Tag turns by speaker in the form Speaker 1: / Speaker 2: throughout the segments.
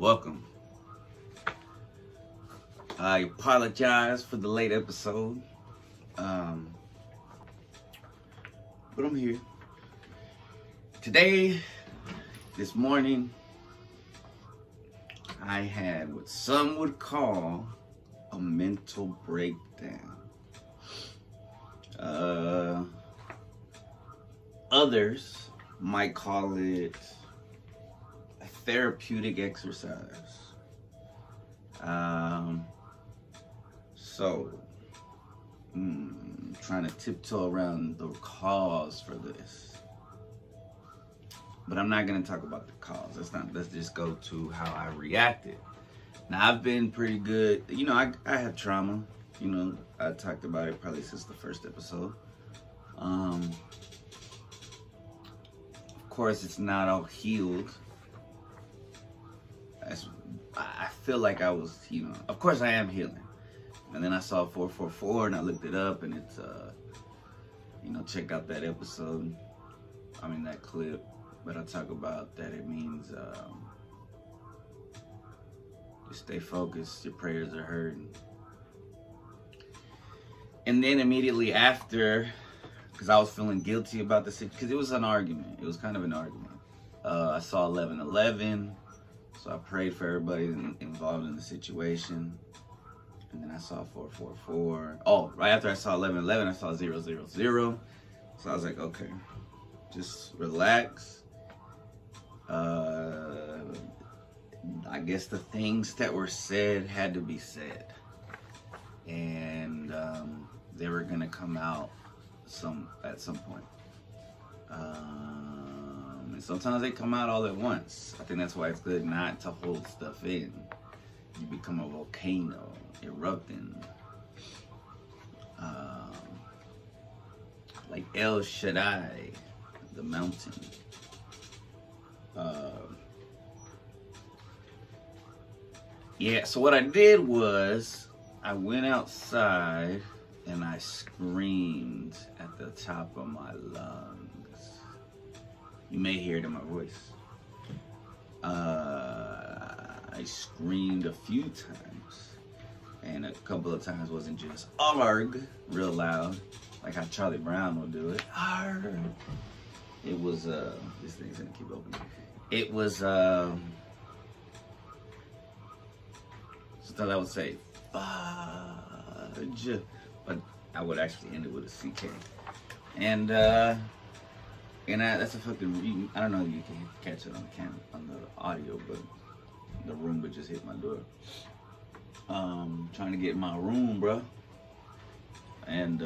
Speaker 1: welcome. I apologize for the late episode, but I'm here. Today, this morning, I had what some would call a mental breakdown. Others might call it a therapeutic exercise. Trying to tiptoe around the cause for this. But I'm not going to talk about the cause. Let's just go to how I reacted. Now, I've been pretty good. You know, I have trauma. You know, I talked about it probably since the first episode. Of course, it's not all healed. I feel like I was, you know, of course I am healing. And then I saw 444 and I looked it up, and it's, you know, check out that episode. I mean, that clip. But I talk about that it means you stay focused, your prayers are heard. And then immediately after, because I was feeling guilty about this, because it was an argument. It was kind of an argument. I saw 1111, so I prayed for everybody involved in the situation. And then I saw 444. Oh, right after I saw 1111, I saw 000. So I was like, okay, just relax. I guess the things that were said had to be said. And they were gonna come out at some point. And sometimes they come out all at once. I think that's why it's good not to hold stuff in. You become a volcano erupting. Like El Shaddai, the mountain. Yeah, so what I did was I went outside and I screamed at the top of my lungs. You may hear it in my voice. I screamed a few times, and a couple of times wasn't just arg real loud, like how Charlie Brown will do it. Arg. It was this thing's gonna keep opening. It was sometimes I would say fudge, but I would actually end it with a CK. And that's a fucking, I don't know if you can catch it on the camera, on the audio, but the room would just hit my door. Trying to get in my room, bro. And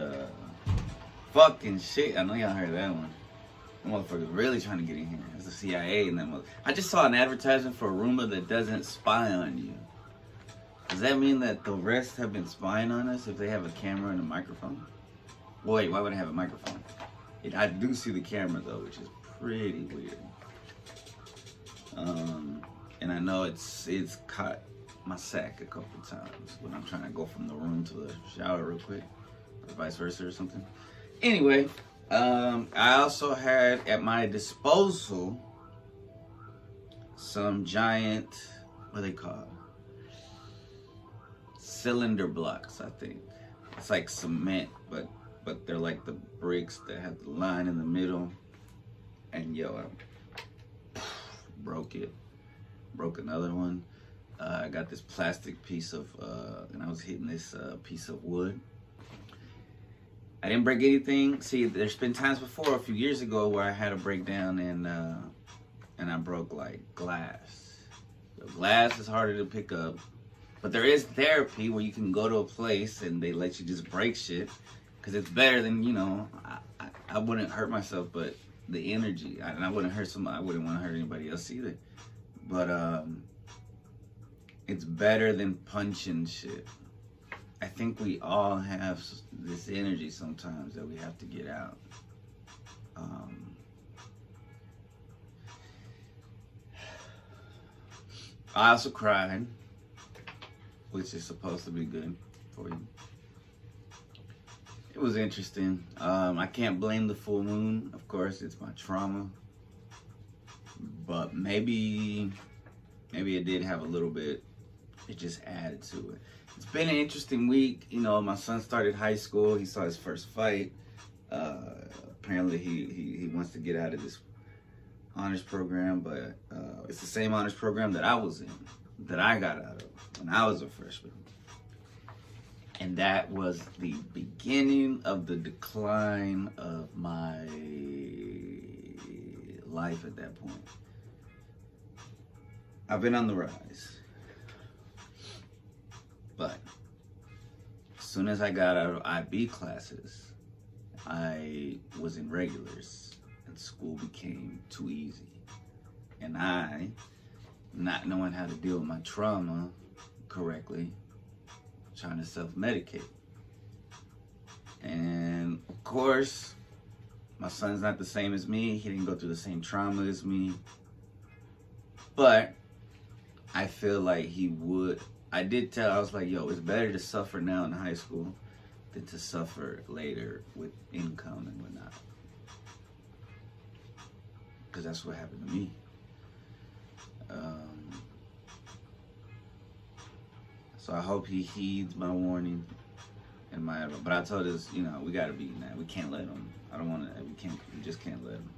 Speaker 1: fucking shit, I know y'all heard that one. The motherfucker's really trying to get in here. It's the CIA and that mother. I just saw an advertisement for a Roomba that doesn't spy on you. Does that mean that the rest have been spying on us if they have a camera and a microphone? Wait, why would I have a microphone? I do see the camera though, which is pretty weird. And I know it's caught my sack a couple times when I'm trying to go from the room to the shower real quick, or vice versa or something. Anyway, I also had at my disposal some giant, what are they called? Cylinder blocks, I think. It's like cement, but they're like the bricks that have the line in the middle. And yo, I broke it. Broke another one. I got this plastic piece of, and I was hitting this piece of wood. I didn't break anything. See, there's been times before, a few years ago, where I had a breakdown and I broke like glass. So glass is harder to pick up. But there is therapy where you can go to a place and they let you just break shit. Because it's better than, you know, I wouldn't hurt myself, but the energy, and I wouldn't hurt somebody, I wouldn't want to hurt anybody else either. But it's better than punching shit. I think we all have this energy sometimes that we have to get out. I also cried, which is supposed to be good for you. It was interesting. I can't blame the full moon. Of course, it's my trauma. But maybe maybe it did have a little bit. It just added to it. It's been an interesting week. You know, my son started high school. He saw his first fight. Apparently, he wants to get out of this honors program, but it's the same honors program that I was in, that I got out of when I was a freshman. And that was the beginning of the decline of my life at that point. I've been on the rise. But as soon as I got out of IB classes, I was in regulars and school became too easy. And I, not knowing how to deal with my trauma correctly, trying to self-medicate. And of course, my son's not the same as me. He didn't go through the same trauma as me. But I feel like he would. I was like, yo, it's better to suffer now in high school than to suffer later with income and whatnot. Because that's what happened to me. So I hope he heeds my warning and my advice. But I told us, you know, we gotta be that. We can't let him. I don't want to. We just can't let him.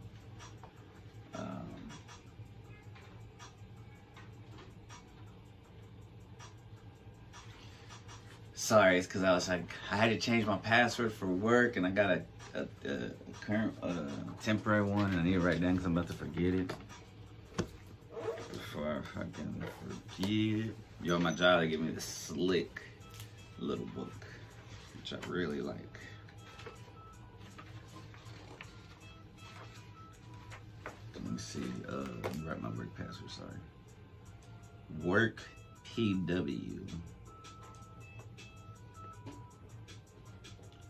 Speaker 1: Sorry, it's because I was like, I had to change my password for work, and I got a current temporary one, and I need to write down because I'm about to forget it. Before I fucking forget it. Yo, my job, they give me this slick little book, which I really like. Let me see, let me write my work password, sorry. Work PW.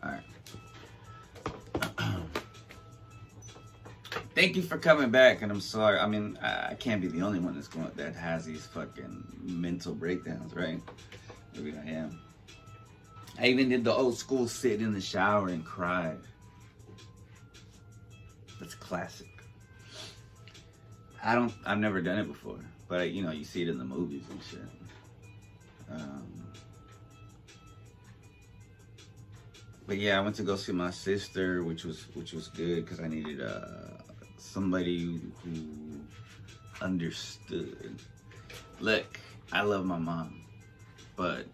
Speaker 1: All right. Thank you for coming back, and I'm sorry. I mean, I can't be the only one that has these fucking mental breakdowns, right? Maybe I am. I even did the old school sit in the shower and cry. That's classic. I've never done it before, but you know, you see it in the movies and shit. But yeah, I went to go see my sister, which was good because I needed somebody who understood. Look, I love my mom, but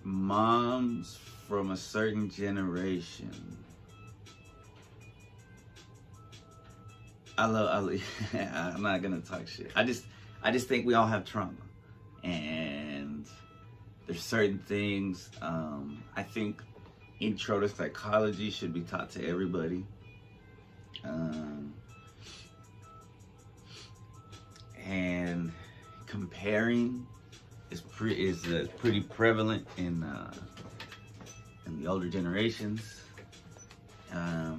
Speaker 1: moms from a certain generation, I'm not gonna talk shit. I just think we all have trauma, and there's certain things. I think intro to psychology should be taught to everybody. And comparing is pretty prevalent in the older generations,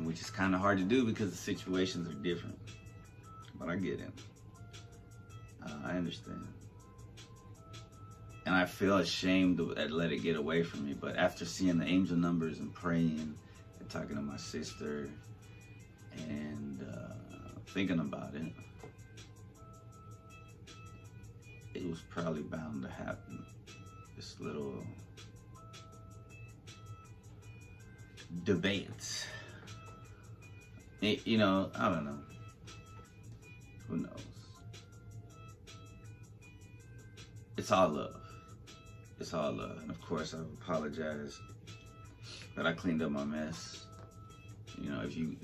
Speaker 1: which is kind of hard to do because the situations are different. But I get it. I understand. And I feel ashamed to let it get away from me. But after seeing the angel numbers and praying and talking to my sister and thinking about it, it was probably bound to happen. This little debate. You know, I don't know. Who knows? It's all love. It's all love. And of course, I've apologized that I cleaned up my mess. You know, if you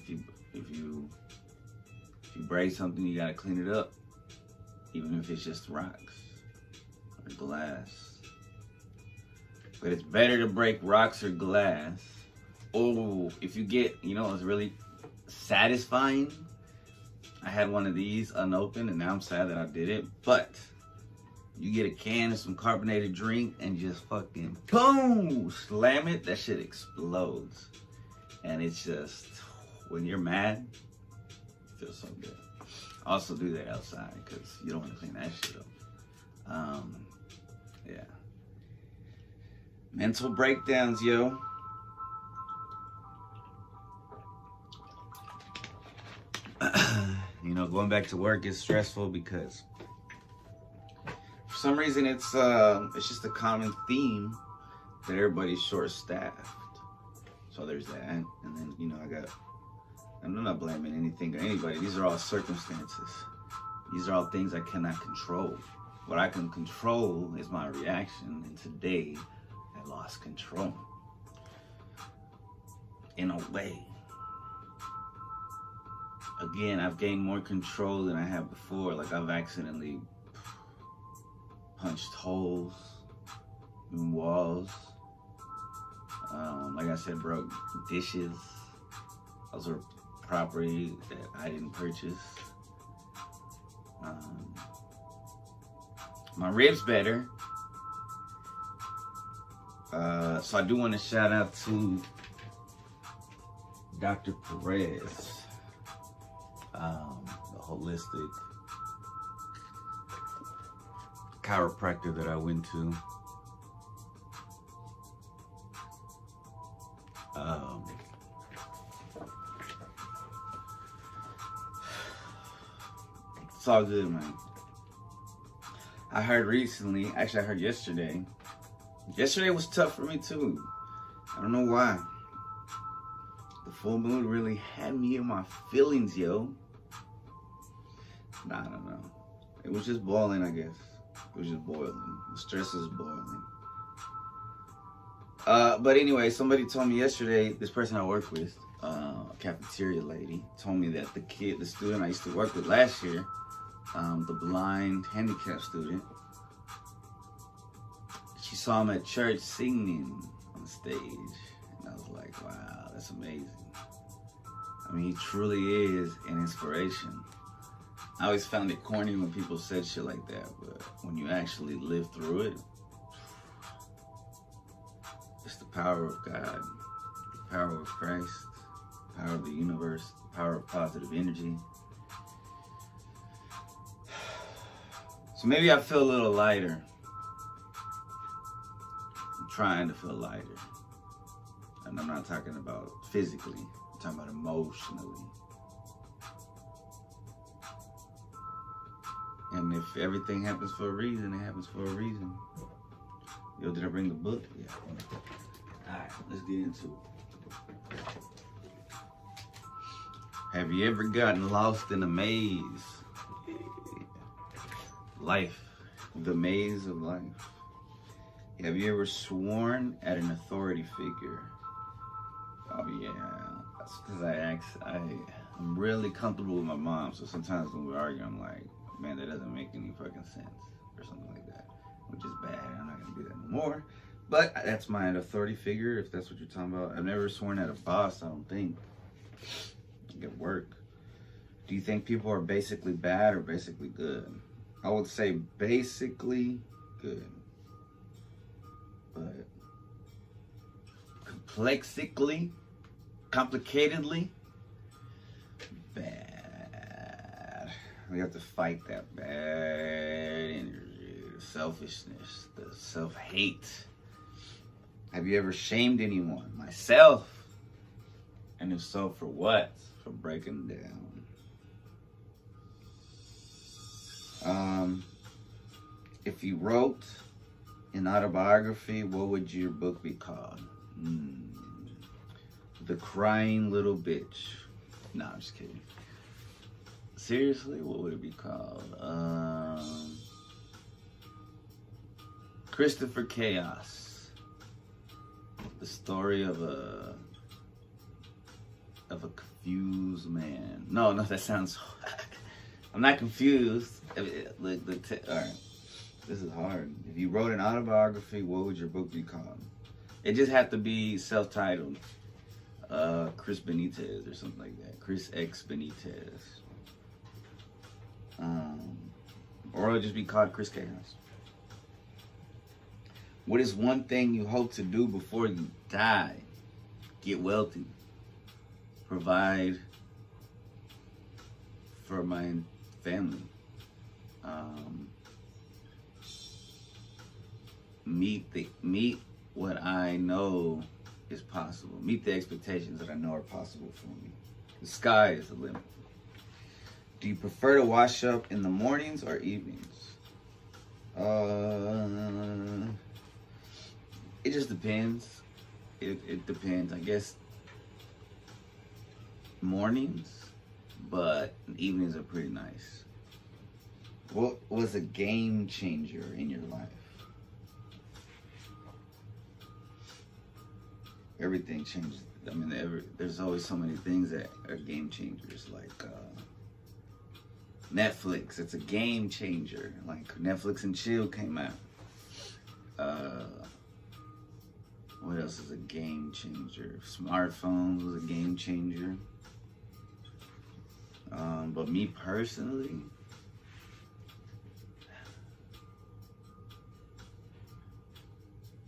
Speaker 1: break something, you gotta clean it up, even if it's just rocks or glass. But it's better to break rocks or glass. Oh, if you get, you know, it's really satisfying. I had one of these unopened, and now I'm sad that I did it. But you get a can of some carbonated drink and just fucking boom, slam it. That shit explodes, and it's just, when you're mad, it feels so good. Also do that outside because you don't want to clean that shit up. Yeah. Mental breakdowns, yo. You know, going back to work is stressful because for some reason it's just a common theme that everybody's short-staffed. So there's that, and then, you know, I'm not blaming anything or anybody. These are all circumstances. These are all things I cannot control. What I can control is my reaction, and today I lost control. In a way. Again, I've gained more control than I have before. Like, I've accidentally punched holes in walls. Like I said, broke dishes. Those are property that I didn't purchase. My ribs better. So I do want to shout out to Dr. Perez, the holistic chiropractor that I went to. It's all good, man. I heard recently, actually I heard yesterday. Yesterday was tough for me too. I don't know why. The full moon really had me in my feelings, yo. Nah, I don't know. It was just boiling, I guess. It was just boiling. The stress is boiling. But anyway, somebody told me yesterday, this person I work with, a cafeteria lady, told me that the student I used to work with last year, the blind handicapped student, she saw him at church singing on stage. And I was like, wow, that's amazing. I mean, he truly is an inspiration. I always found it corny when people said shit like that, but when you actually live through it, it's the power of God, the power of Christ, the power of the universe, the power of positive energy. So maybe I feel a little lighter. I'm trying to feel lighter. And I'm not talking about physically, I'm talking about emotionally. And if everything happens for a reason, it happens for a reason. Yo, did I bring the book? Yeah. Alright, let's get into it. Have you ever gotten lost in a maze? Life. The maze of life. Have you ever sworn at an authority figure? Oh yeah. That's because I'm really comfortable with my mom, so sometimes when we argue, I'm like, man, that doesn't make any fucking sense, or something like that, which is bad. I'm not gonna do that no more. But that's my authority figure, if that's what you're talking about. I've never sworn at a boss, I don't think. At work. Do you think people are basically bad or basically good? I would say basically good. But complicatedly, bad. We have to fight that bad energy, the selfishness, the self-hate. Have you ever shamed anyone? Myself. And if so, for what? For breaking down. If you wrote an autobiography, what would your book be called? The Crying Little Bitch. No, I'm just kidding. Seriously, what would it be called? Christopher Chaos. The story of a confused man. No, that sounds. I'm not confused. All right, this is hard. If you wrote an autobiography, what would your book be called? It just had to be self-titled. Chris Benitez or something like that. Chris X Benitez. Or it'll just be called Chris Chaos. What is one thing you hope to do before you die? Get wealthy. Provide for my family. Meet what I know is possible. Meet the expectations that I know are possible for me. The sky is the limit. Do you prefer to wash up in the mornings or evenings? It just depends. It depends. I guess mornings, but evenings are pretty nice. What was a game changer in your life? Everything changes. I mean, there's always so many things that are game changers, like Netflix. It's a game changer. Like Netflix and Chill came out. What else is a game changer? Smartphones was a game changer. But me personally,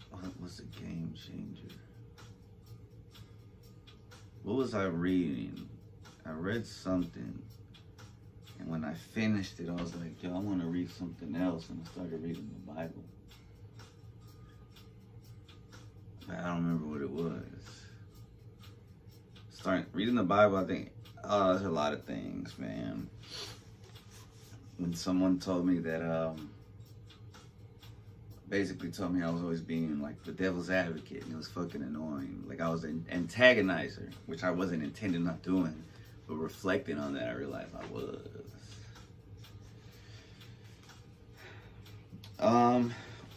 Speaker 1: what was a game changer? What was I reading? I read something, and when I finished it, I was like, yo, I want to read something else, and I started reading the Bible. But I don't remember what it was. Starting reading the Bible, I think, oh, there's a lot of things, man. When someone told me that, basically told me I was always being like the devil's advocate, and it was fucking annoying. Like I was an antagonizer, which I wasn't intending on doing, but reflecting on that, I realized I was.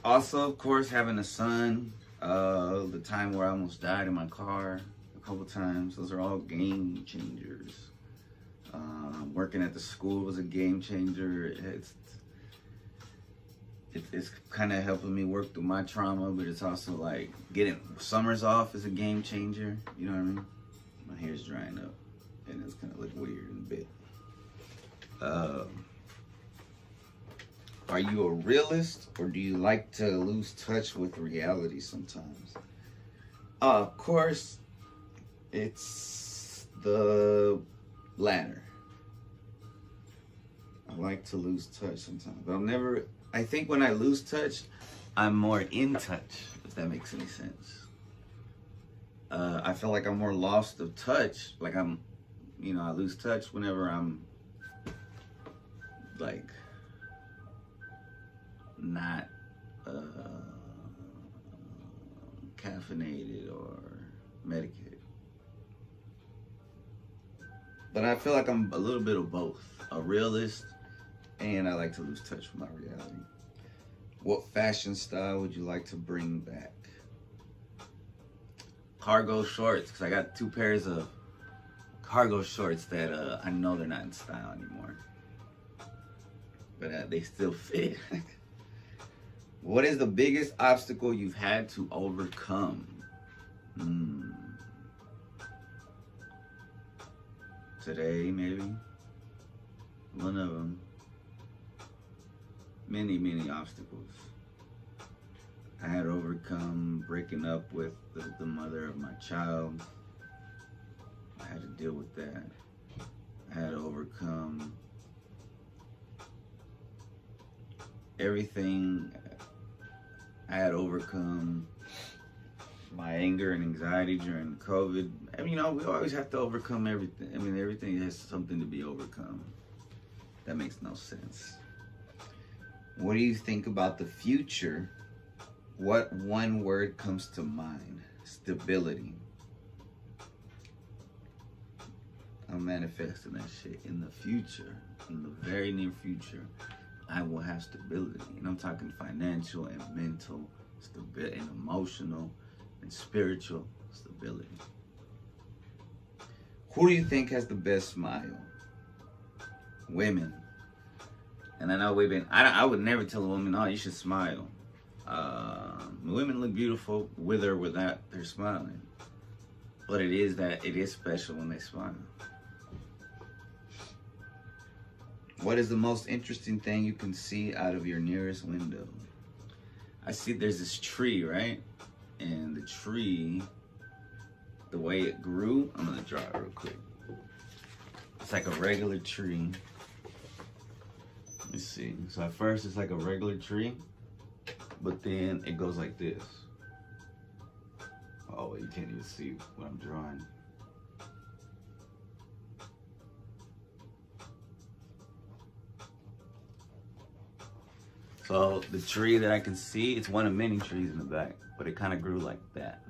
Speaker 1: Also, of course, having a son, the time where I almost died in my car a couple times, those are all game changers. Working at the school was a game changer. It's kind of helping me work through my trauma, but it's also like getting summers off is a game changer. You know what I mean? My hair's drying up, and it's gonna look weird in a bit. Are you a realist, or do you like to lose touch with reality sometimes? Of course, it's the latter. I like to lose touch sometimes, but I think when I lose touch, I'm more in touch, if that makes any sense. I feel like I'm more lost of touch. Like I lose touch whenever I'm like not caffeinated or medicated. But I feel like I'm a little bit of both. A realist, and I like to lose touch with my reality. What fashion style would you like to bring back? Cargo shorts, because I got 2 pairs of cargo shorts that I know they're not in style anymore. But they still fit. What is the biggest obstacle you've had to overcome? Today, maybe. One of them. Many, many obstacles. I had to overcome breaking up with the mother of my child. I had to deal with that. I had to overcome everything. I had to overcome my anger and anxiety during COVID. I mean, we always have to overcome everything. I mean, everything has something to be overcome. That makes no sense. What do you think about the future? What one word comes to mind? Stability. I'm manifesting that shit in the future. In the very near future, I will have stability. And I'm talking financial and mental stability and emotional and spiritual stability. Who do you think has the best smile? Women. And I know women, I would never tell a woman, oh, you should smile. Women look beautiful with or without their smiling. But it is special when they smile. What is the most interesting thing you can see out of your nearest window? I see there's this tree, right? And the tree, the way it grew, I'm gonna draw it real quick. It's like a regular tree. Let me see. So at first it's like a regular tree, but then it goes like this. Oh, you can't even see what I'm drawing. So the tree that I can see, it's one of many trees in the back, but it kind of grew like that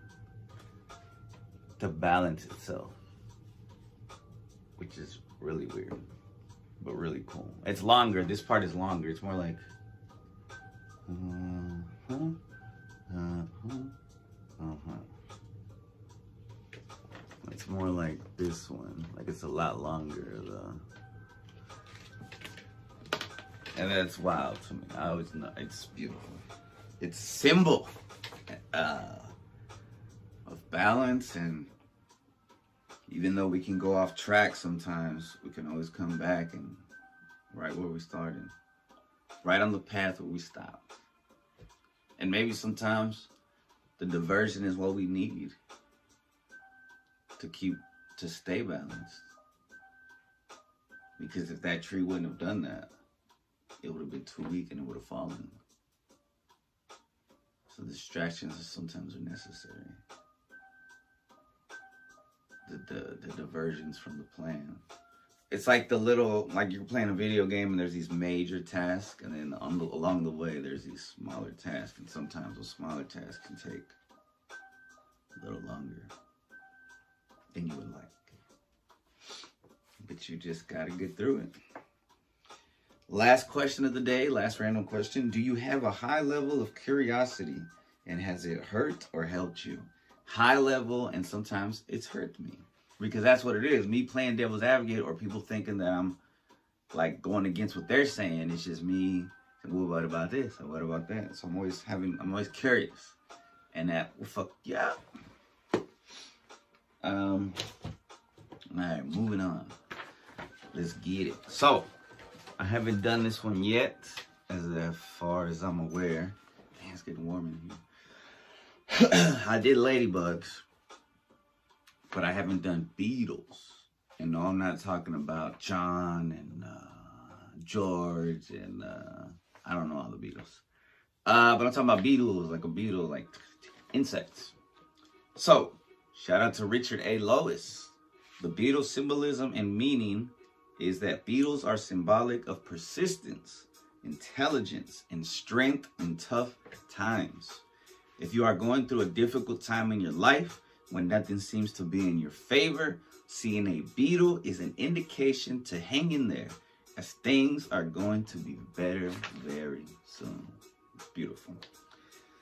Speaker 1: to balance itself, which is really weird, but really cool. It's longer. This part is longer. It's more like, it's more like this one. Like it's a lot longer. And that's wild to me. I always know it's beautiful. It's a symbol of balance, and even though we can go off track sometimes, we can always come back and right where we started. Right on the path where we stopped. And maybe sometimes the diversion is what we need to stay balanced. Because if that tree wouldn't have done that, it would have been too weak and it would have fallen. So distractions sometimes are necessary. The diversions from the plan. It's like like you're playing a video game and there's these major tasks, and then along the way there's these smaller tasks, and sometimes those smaller tasks can take a little longer than you would like. But you just gotta get through it. Last question of the day, last random question. Do you have a high level of curiosity, and has it hurt or helped you? High level, and sometimes it's hurt me. Because that's what it is. Me playing devil's advocate, or people thinking that I'm like going against what they're saying. It's just me saying, well, what about this? Or what about that? So I'm always curious. And that will fuck you up. All right, moving on. Let's get it. So, I haven't done this one yet, as far as I'm aware. Damn, it's getting warm in here. I did ladybugs, but I haven't done beetles. And no, I'm not talking about John and George and I don't know all the Beatles. But I'm talking about beetles, like a beetle, like insects. So, shout out to Richard A. Lois. The beetle symbolism and meaning is that beetles are symbolic of persistence, intelligence, and strength in tough times. If you are going through a difficult time in your life, when nothing seems to be in your favor, seeing a beetle is an indication to hang in there, as things are going to be better very soon. It's beautiful.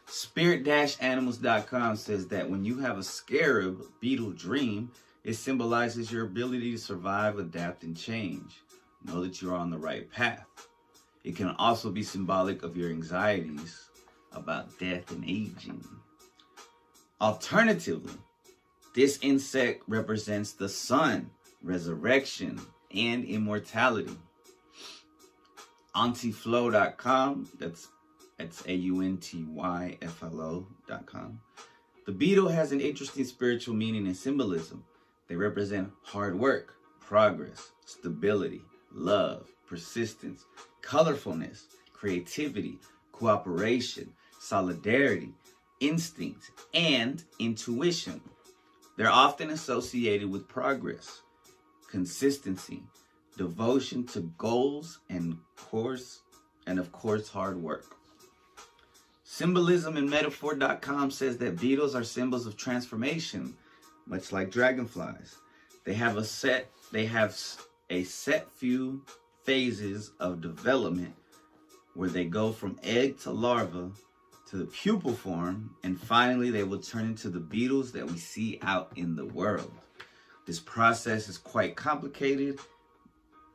Speaker 1: Spirit-animals.com says that when you have a scarab beetle dream, it symbolizes your ability to survive, adapt, and change. Know that you're on the right path. It can also be symbolic of your anxieties about death and aging. Alternatively, this insect represents the sun, resurrection, and immortality. Antiflow.com, that's AUNTYFLO.com. The beetle has an interesting spiritual meaning and symbolism. They represent hard work, progress, stability, love, persistence, colorfulness, creativity, cooperation, solidarity, instinct, and intuition. They're often associated with progress, consistency, devotion to goals, and of course, hard work. Symbolism and Metaphor.com says that beetles are symbols of transformation, much like dragonflies. They have a set few phases of development where they go from egg to larva to the pupal form, and finally they will turn into the beetles that we see out in the world. This process is quite complicated,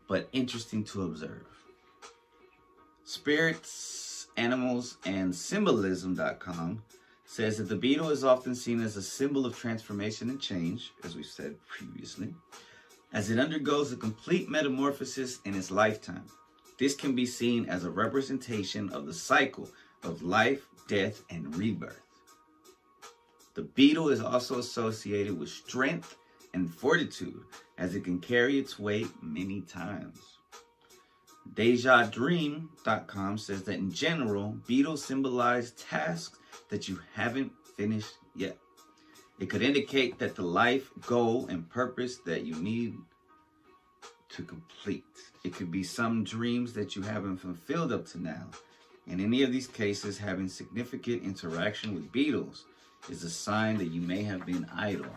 Speaker 1: but interesting to observe. Spirits, Animals, and Symbolism.com says that the beetle is often seen as a symbol of transformation and change, as we said previously, as it undergoes a complete metamorphosis in its lifetime. This can be seen as a representation of the cycle of life, death, and rebirth. The beetle is also associated with strength and fortitude, as it can carry its weight many times. DejaDream.com says that in general, beetles symbolize tasks that you haven't finished yet. It could indicate that the life goal and purpose that you need to complete. It could be some dreams that you haven't fulfilled up to now, In any of these cases, having significant interaction with beetles is a sign that you may have been idle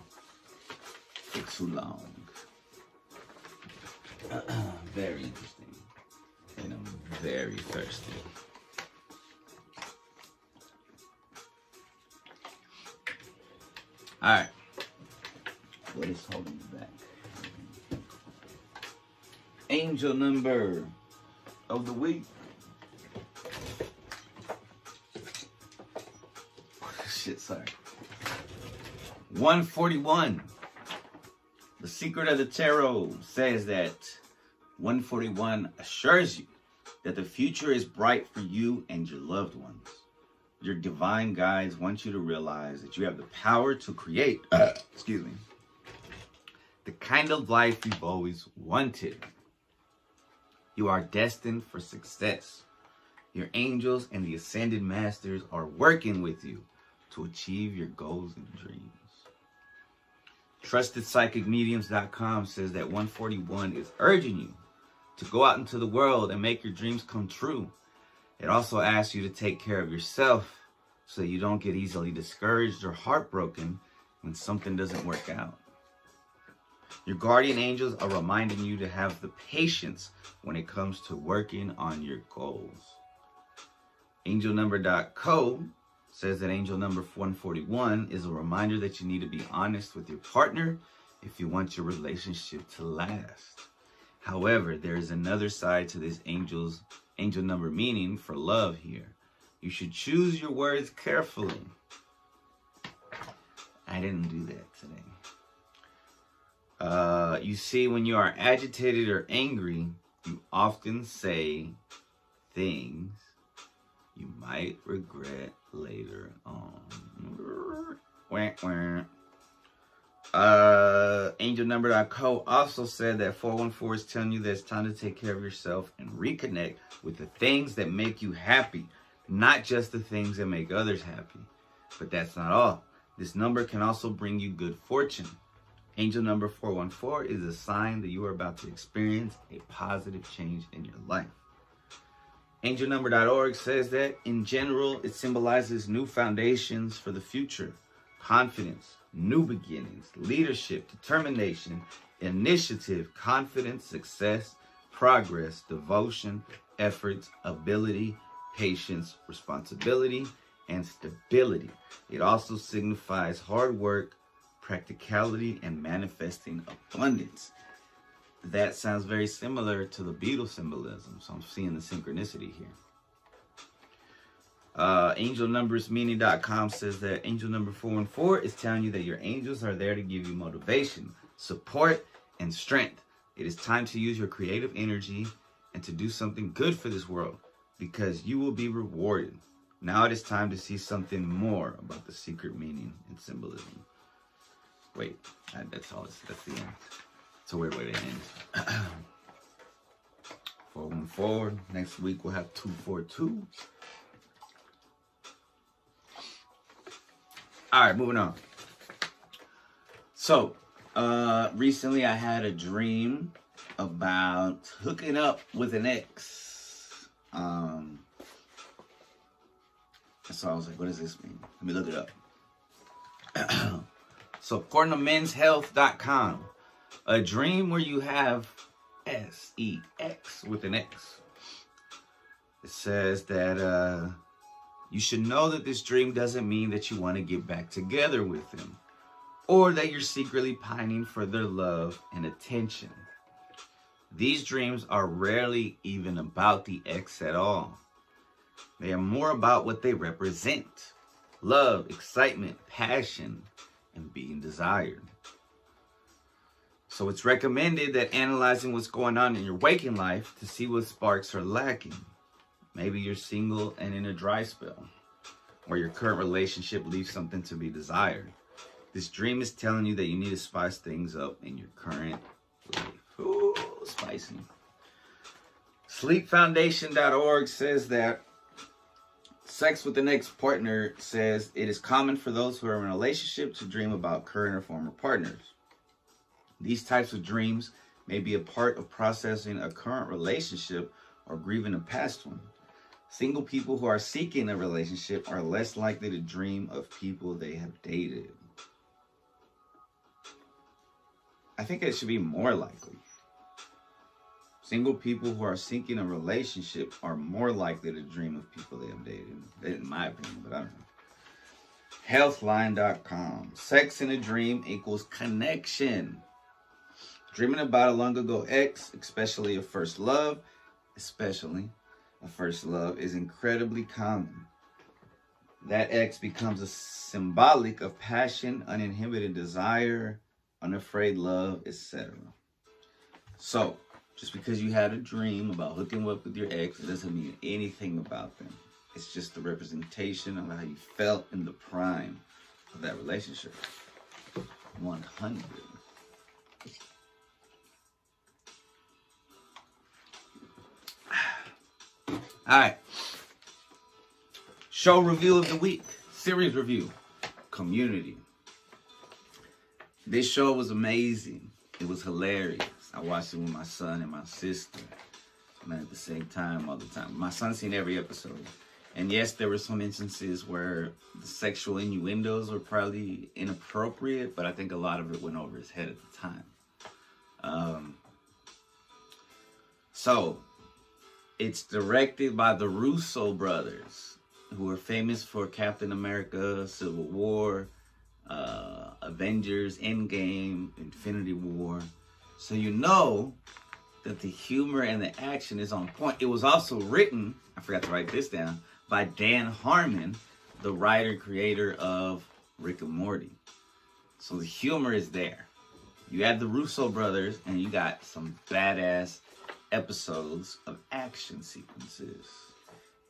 Speaker 1: for too long. Very interesting. And I'm very thirsty. Alright. What is holding me back? Angel number of the week. Shit, sorry. 141. The secret of the tarot says that 141 assures you that the future is bright for you and your loved ones. Your divine guides want you to realize that you have the power to create, the kind of life you've always wanted. You are destined for success. Your angels and the ascended masters are working with you to achieve your goals and dreams. TrustedPsychicMediums.com says that 141 is urging you to go out into the world and make your dreams come true. It also asks you to take care of yourself so that you don't get easily discouraged or heartbroken when something doesn't work out. Your guardian angels are reminding you to have the patience when it comes to working on your goals. AngelNumber.co says that angel number 141 is a reminder that you need to be honest with your partner if you want your relationship to last. However, there is another side to this angel number meaning for love here. You should choose your words carefully. I didn't do that today. You see, when you are agitated or angry, you often say things you might regret later on. AngelNumber.co also said that 414 is telling you that it's time to take care of yourself and reconnect with the things that make you happy, not just the things that make others happy. But that's not all. This number can also bring you good fortune. Angel number 414 is a sign that you are about to experience a positive change in your life. AngelNumber.org says that, in general, it symbolizes new foundations for the future, confidence, new beginnings, leadership, determination, initiative, confidence, success, progress, devotion, efforts, ability, patience, responsibility, and stability. It also signifies hard work, practicality, and manifesting abundance. That sounds very similar to the Beetle symbolism, so I'm seeing the synchronicity here. AngelNumbersMeaning.com says that angel number 414 is telling you that your angels are there to give you motivation, support, and strength. It is time to use your creative energy and to do something good for this world, because you will be rewarded. Now it is time to see something more about the secret meaning and symbolism. Wait, that's all. That's the end. It's a weird way to end. 414. Next week we'll have 242. All right, moving on. So, recently I had a dream about hooking up with an ex. So I was like, what does this mean? Let me look it up. So, according to menshealth.com, a dream where you have sex with an ex. It says that you should know that this dream doesn't mean that you want to get back together with them, or that you're secretly pining for their love and attention. These dreams are rarely even about the ex at all. They are more about what they represent: love, excitement, passion, and being desired. So it's recommended that analyzing what's going on in your waking life to see what sparks are lacking. Maybe you're single and in a dry spell, or your current relationship leaves something to be desired. This dream is telling you that you need to spice things up in your current life. Ooh, spicy. SleepFoundation.org says that sex with an ex-partner says it is common for those who are in a relationship to dream about current or former partners. These types of dreams may be a part of processing a current relationship or grieving a past one. Single people who are seeking a relationship are less likely to dream of people they have dated. I think it should be more likely. Single people who are seeking a relationship are more likely to dream of people they have dated. In my opinion, but I don't know. Healthline.com. Sex in a dream equals connection. Dreaming about a long ago ex, especially a first love, is incredibly common. That ex becomes a symbolic of passion, uninhibited desire, unafraid love, etc. So, just because you had a dream about hooking up with your ex, it doesn't mean anything about them. It's just the representation of how you felt in the prime of that relationship. 100. All right. Show review of the week. Series review. Community. This show was amazing. It was hilarious. I watched it with my son and my sister. And at the same time, all the time. My son's seen every episode. And yes, there were some instances where the sexual innuendos were probably inappropriate, but I think a lot of it went over his head at the time. So, it's directed by the Russo brothers, who are famous for Captain America, Civil War, Avengers, Endgame, Infinity War. So you know that the humor and the action is on point. It was also written, I forgot to write this down, by Dan Harmon, the writer-creator of Rick and Morty. So the humor is there. You add the Russo brothers, and you got some badass episodes of action sequences.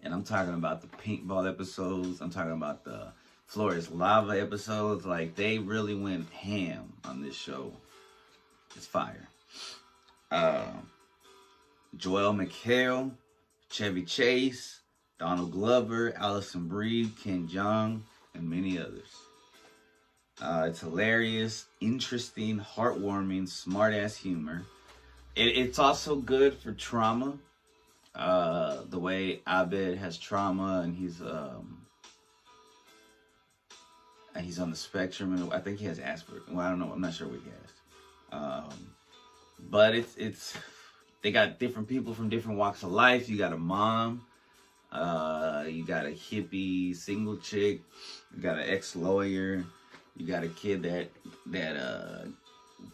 Speaker 1: And I'm talking about the paintball episodes. I'm talking about the Floor is Lava episodes. Like, they really went ham on this show. It's fire. Joel McHale, Chevy Chase, Donald Glover, Allison Brie, Ken Jeong, and many others. It's hilarious, interesting, heartwarming, smart-ass humor. It's also good for trauma. The way Abed has trauma, and he's on the spectrum, and I think he has Asperger's. Well, I don't know. I'm not sure what he has. But it's they got different people from different walks of life. You got a mom. You got a hippie single chick. You got an ex-lawyer. You got a kid that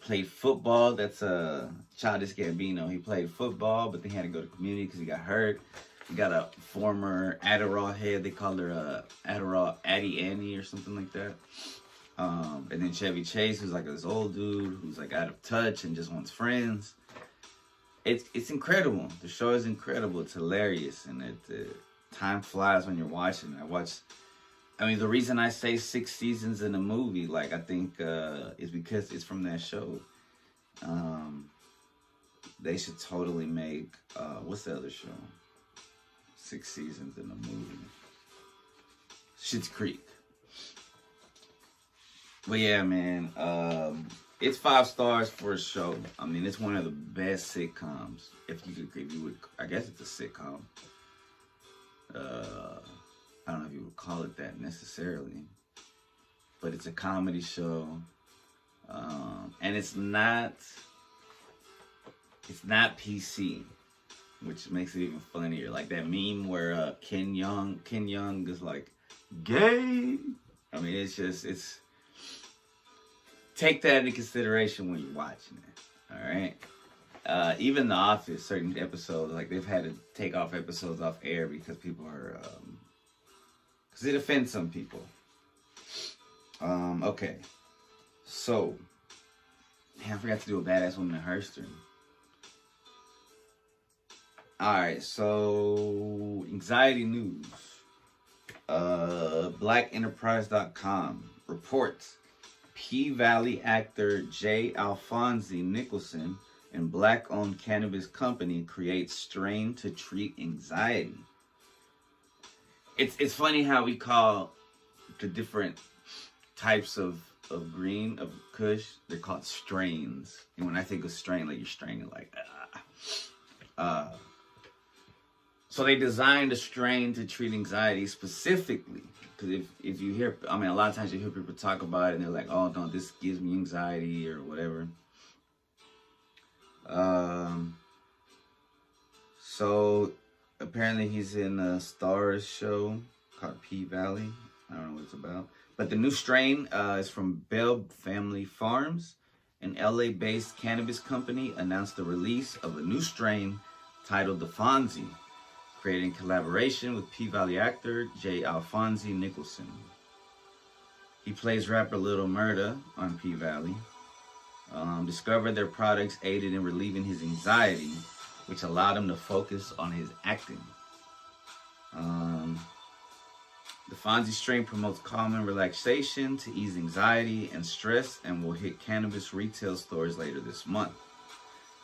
Speaker 1: played football. That's Childish Gambino. He played football, but then he had to go to community because he got hurt. You got a former Adderall head. They called her Adderall Addie Annie or something like that. And then Chevy Chase, who's like this old dude who's like out of touch and just wants friends. It's incredible. The show is incredible. It's hilarious, and time flies when you're watching it. I mean, the reason I say 6 seasons in a movie, like, I think, is because it's from that show. They should totally make, what's the other show? 6 seasons in a movie. Schitt's Creek. But yeah, man, it's 5 stars for a show. I mean, it's one of the best sitcoms. If you would, I guess it's a sitcom. I don't know if you would call it that necessarily, but it's a comedy show, and it's not PC, which makes it even funnier. Like that meme where Ken Jeong is like gay. I mean, it's take that into consideration when you're watching it. All right. Even The Office, certain episodes, like they've had to take off episodes off air because people are, because it offends some people. Okay. So, man, I forgot to do a Badass Woman in Herstory. Alright, so, anxiety news. BlackEnterprise.com reports P-Valley actor J. Alphonse Nicholson and Black-owned cannabis company creates strain to treat anxiety. It's funny how we call the different types of green, of kush, they're called strains. And when I think of strain, like you're straining like, So they designed a strain to treat anxiety specifically. Because if you hear, I mean, a lot of times you hear people talk about it and they're like, oh, no, this gives me anxiety or whatever. So apparently he's in a Stars show called P-Valley. I don't know what it's about. But the new strain is from Bell Family Farms. An LA-based cannabis company announced the release of a new strain titled the Fonzie, created in collaboration with P-Valley actor J. Alphonse Nicholson. He plays rapper Little Murda on P-Valley. Discovered their products aided in relieving his anxiety, which allowed him to focus on his acting. The Fonzie strain promotes calm and relaxation to ease anxiety and stress and will hit cannabis retail stores later this month.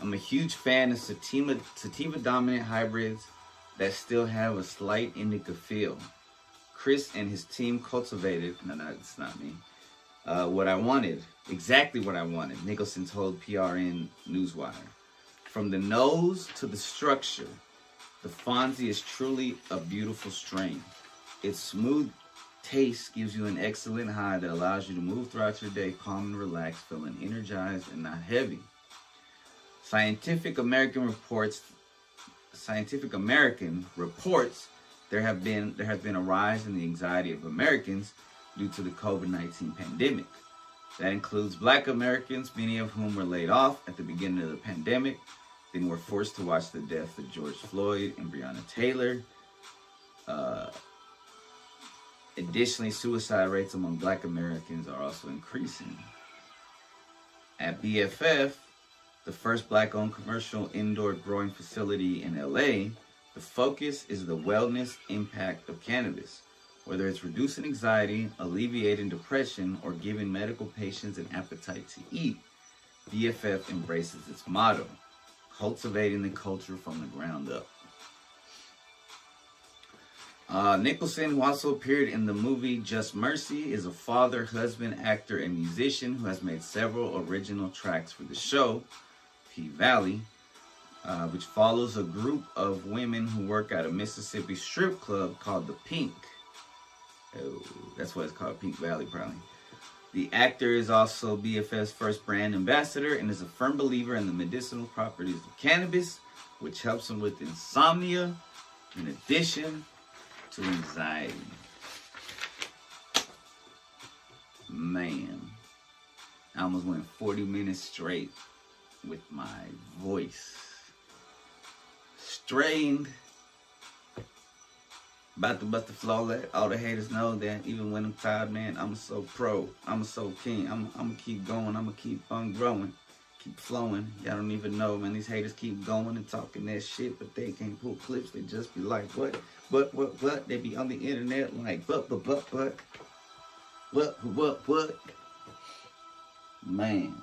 Speaker 1: I'm a huge fan of sativa-dominant hybrids that still have a slight indica feel. Chris and his team cultivated, no, it's not me, what I wanted, exactly what I wanted, Nicholson told PRN Newswire. From the nose to the structure, the Fonzie is truly a beautiful strain. Its smooth taste gives you an excellent high that allows you to move throughout your day calm and relaxed, feeling energized and not heavy. Scientific American reports there has been a rise in the anxiety of Americans due to the COVID-19 pandemic. That includes Black Americans, many of whom were laid off at the beginning of the pandemic, then were forced to watch the death of George Floyd and Breonna Taylor. Additionally, suicide rates among Black Americans are also increasing. At BFF, the first Black-owned commercial indoor growing facility in LA, the focus is the wellness impact of cannabis. Whether it's reducing anxiety, alleviating depression, or giving medical patients an appetite to eat, BFF embraces its motto, cultivating the culture from the ground up. Nicholson, who also appeared in the movie Just Mercy, is a father, husband, actor, and musician who has made several original tracks for the show, P-Valley, which follows a group of women who work at a Mississippi strip club called The Pink. Oh, that's what it's called, Pink Valley, probably. The actor is also BFF's first brand ambassador and is a firm believer in the medicinal properties of cannabis, which helps him with insomnia, in addition to anxiety. Man, I almost went 40 minutes straight with my voice strained. About to bust the flow, let all the haters know that even when I'm tired, man, I'm so pro, I'm so king, I'm gonna keep going, I'm gonna keep on growing, keep flowing. Y'all don't even know, man, these haters keep going and talking that shit, but they can't pull clips. They just be like, what? They be on the internet like, what? Man,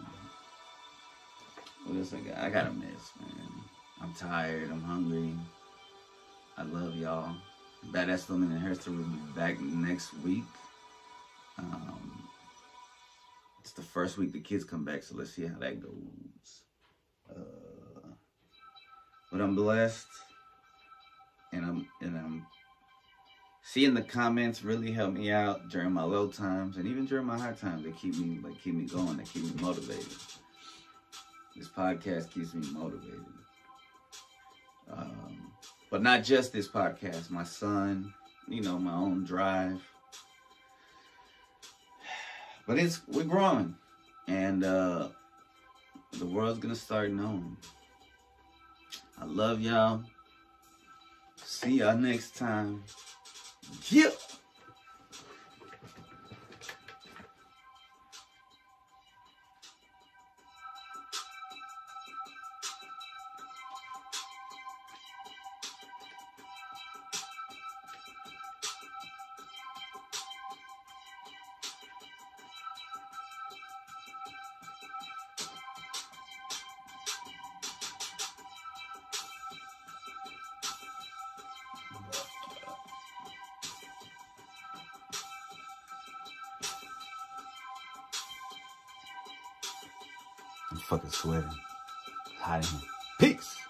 Speaker 1: what else I got? I got a mess, man. I'm tired, I'm hungry. I love y'all. Badass Women in Hairstyle will be back next week. It's the first week the kids come back, so let's see how that goes. But I'm blessed, and I'm seeing the comments really help me out during my low times and even during my high times. They keep me going. They keep me motivated. This podcast keeps me motivated. But not just this podcast, my son, my own drive. But we're growing, and the world's gonna start knowing. I love y'all. See y'all next time. Yep. I'm fucking sweating. Hot in here. Peace.